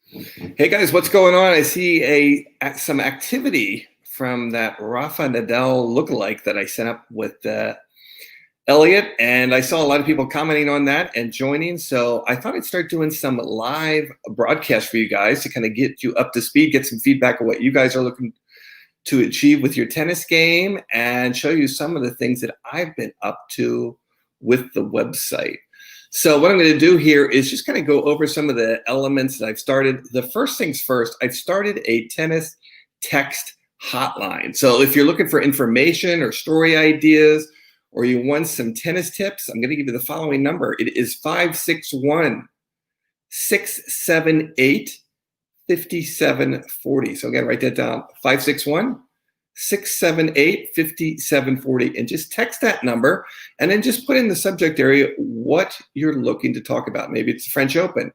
Hey guys, what's going on? I see some activity from that Rafa Nadal lookalike that I sent up with Elliot, and I saw a lot of people commenting on that and joining. So I thought I'd start doing some live broadcast for you guys to kind of get you up to speed, get some feedback of what you guys are looking to achieve with your tennis game, and show you some of the things that I've been up to with the website. So what I'm going to do here is just kind of go over some of the elements that I've started. The first things first, I've started a tennis text hotline. So if you're looking for information or story ideas, or you want some tennis tips, I'm going to give you the following number. It is 561-678-5740. So again, write that down, 561-678-5740, and just text that number, and then just put in the subject area what you're looking to talk about. Maybe it's the French Open.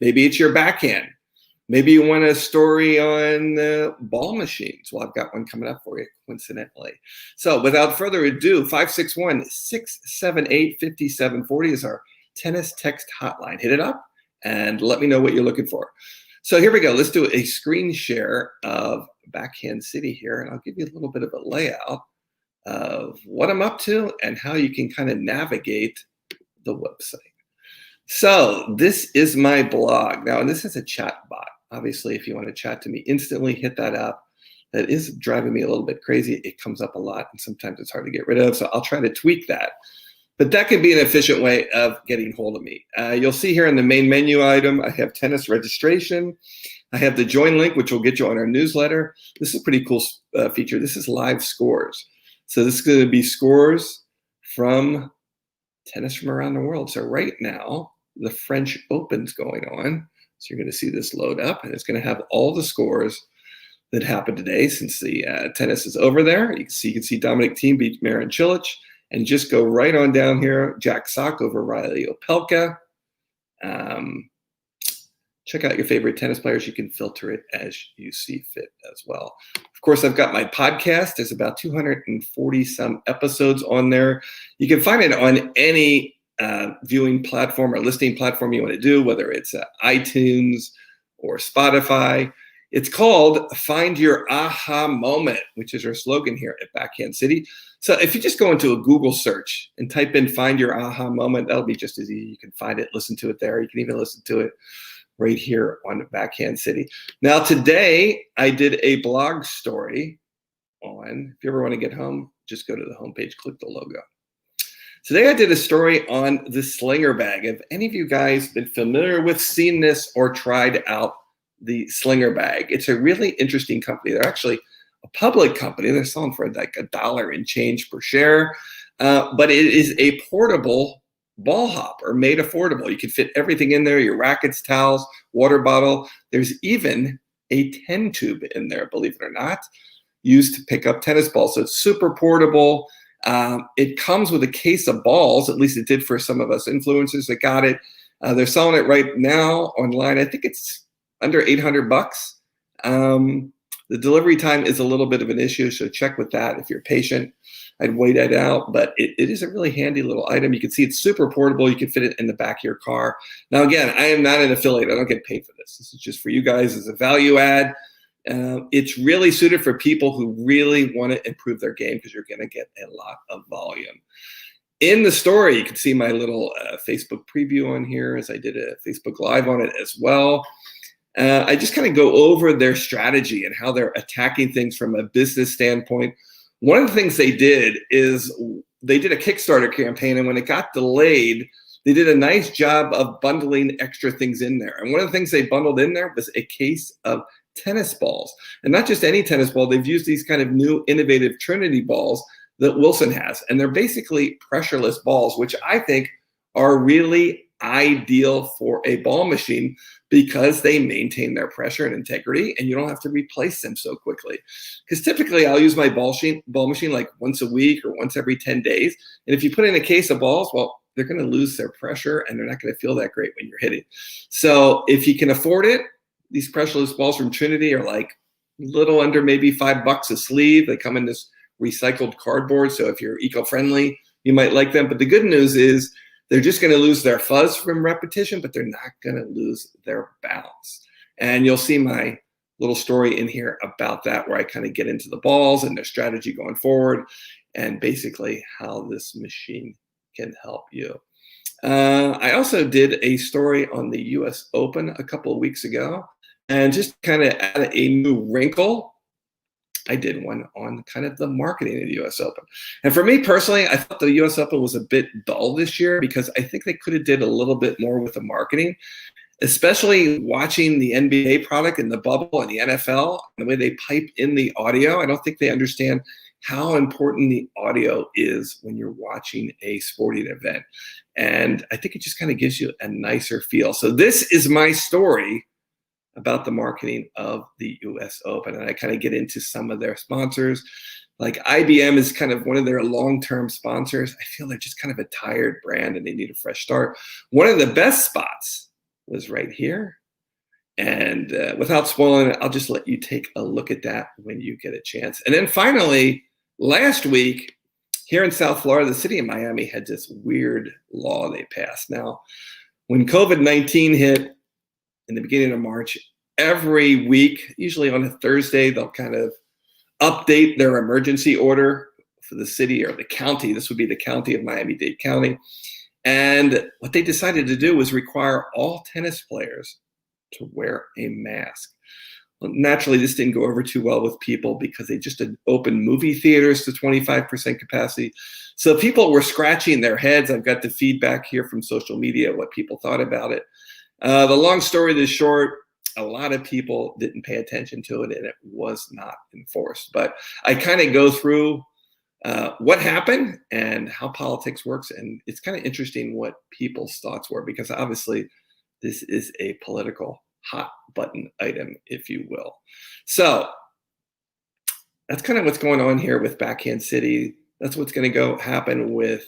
Maybe it's your backhand. Maybe you want a story on ball machines. Well, I've got one coming up for you, coincidentally. So without further ado, 561-678-5740 is our tennis text hotline. Hit it up and let me know what you're looking for. So here we go. Let's do a screen share of Backhand City here, and I'll give you a little bit of a layout of what I'm up to and how you can kind of navigate the website. So this is my blog. Now, and this is a chat bot. Obviously, if you want to chat to me instantly, hit that up. That is driving me a little bit crazy. It comes up a lot, and sometimes it's hard to get rid of, so I'll try to tweak that. But that can be an efficient way of getting hold of me. You'll see here in the main menu item, I have tennis registration. I have the join link, which will get you on our newsletter. This is a pretty cool feature. This is live scores. So this is going to be scores from tennis from around the world. So right now, the French Open's going on. So you're going to see this load up, and it's going to have all the scores that happened today since the tennis is over there. You can see Dominic Thiem beat Marin Cilic, and just go right on down here. Jack Sock over Riley Opelka. Check out your favorite tennis players. You can filter it as you see fit as well. Of course, I've got my podcast. There's about 240 some episodes on there. You can find it on any viewing platform or listening platform you want to do, whether it's iTunes or Spotify. It's called Find Your Aha Moment, which is our slogan here at Backhand City. So if you just go into a Google search and type in Find Your Aha Moment, that'll be just as easy. You can find it, listen to it there. You can even listen to it right here on Backhand City. Now today, I did a blog story on, if you ever want to get home, just go to the homepage, click the logo. Today I did a story on the Slinger bag. Have any of you guys been familiar with, seen this, or tried out the Slinger bag? It's a really interesting company. They're actually a public company. They're selling for like $1 and change per share, but it is a portable ball hopper made affordable. You can fit everything in there, your rackets, towels, water bottle. There's even a 10 tube in there, believe it or not, used to pick up tennis balls. So it's super portable. It comes with a case of balls, at least it did for some of us influencers that got it. They're selling it right now online. I think it's under $800. The delivery time is a little bit of an issue, so check with that if you're patient. I'd wait it out, but it is a really handy little item. You can see it's super portable. You can fit it in the back of your car. Now, again, I am not an affiliate. I don't get paid for this. This is just for you guys as a value add. It's really suited for people who really want to improve their game because you're going to get a lot of volume. In the story, you can see my little Facebook preview on here, as I did a Facebook Live on it as well. I just kind of go over their strategy and how they're attacking things from a business standpoint. One of the things they did is they did a Kickstarter campaign, and when it got delayed, they did a nice job of bundling extra things in there. And one of the things they bundled in there was a case of tennis balls. And not just any tennis ball, they've used these kind of new innovative Trinity balls that Wilson has. And they're basically pressureless balls, which I think are really ideal for a ball machine because they maintain their pressure and integrity, and you don't have to replace them so quickly. Because typically I'll use my ball machine like once a week or once every 10 days. And if you put in a case of balls, well, they're going to lose their pressure and they're not going to feel that great when you're hitting. So if you can afford it, these pressureless balls from Trinity are like a little under maybe $5 a sleeve. They come in this recycled cardboard. So if you're eco-friendly, you might like them. But the good news is they're just going to lose their fuzz from repetition, but they're not going to lose their bounce. And you'll see my little story in here about that, where I kind of get into the balls and their strategy going forward, and basically how this machine can help you. I also did a story on the US Open a couple of weeks ago, and just kind of add a new wrinkle. I did one on kind of the marketing of the US Open. And for me personally, I thought the US Open was a bit dull this year, because I think they could have did a little bit more with the marketing, especially watching the NBA product and the bubble and the NFL, and the way they pipe in the audio. I don't think they understand how important the audio is when you're watching a sporting event. And I think it just kind of gives you a nicer feel. So this is my story about the marketing of the US Open. And I kind of get into some of their sponsors. Like IBM is kind of one of their long-term sponsors. I feel they're just kind of a tired brand and they need a fresh start. One of the best spots was right here. And without spoiling it, I'll just let you take a look at that when you get a chance. And then finally, last week, here in South Florida, the city of Miami had this weird law they passed. Now, when COVID-19 hit in the beginning of March, every week, usually on a Thursday, they'll kind of update their emergency order for the city or the county. This would be the county of Miami-Dade County. And what they decided to do was require all tennis players to wear a mask. Well, naturally, this didn't go over too well with people, because they just had opened movie theaters to 25% capacity. So people were scratching their heads. I've got the feedback here from social media, what people thought about it. The long story is short, a lot of people didn't pay attention to it, and it was not enforced. But I kind of go through what happened and how politics works. And it's kind of interesting what people's thoughts were, because obviously this is a political hot button item, if you will. So that's kind of what's going on here with Backhand City. That's what's going to happen with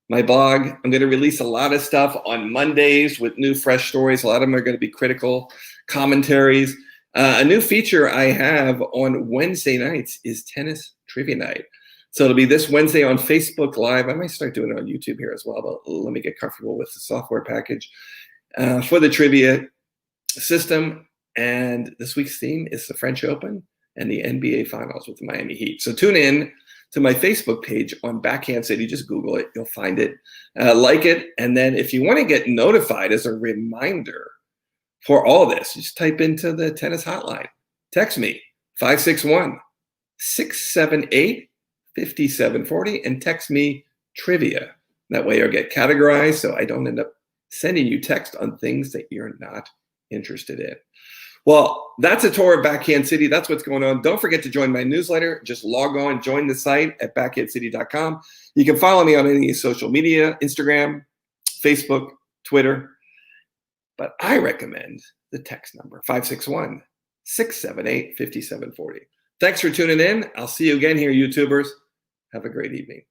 my blog. I'm going to release a lot of stuff on Mondays with new fresh stories. A lot of them are going to be critical commentaries. A new feature I have on Wednesday nights is tennis trivia night. So it'll be this Wednesday on Facebook Live. I might start doing it on YouTube here as well, but let me get comfortable with the software package for the trivia system. And this week's theme is the French Open and the NBA Finals with the Miami Heat. So tune in to my Facebook page on Backhand City. Just Google it. You'll find it. Like it. And then if you want to get notified as a reminder for all this, just type into the tennis hotline. Text me, 561-678-5740, and text me trivia. That way you'll get categorized, so I don't end up sending you text on things that you're not interested in. Well, that's a tour of Backhand City. That's what's going on. Don't forget to join my newsletter. Just log on, join the site at backhandcity.com. You can follow me on any social media, Instagram, Facebook, Twitter. But I recommend the text number, 561-678-5740. Thanks for tuning in. I'll see you again here, YouTubers. Have a great evening.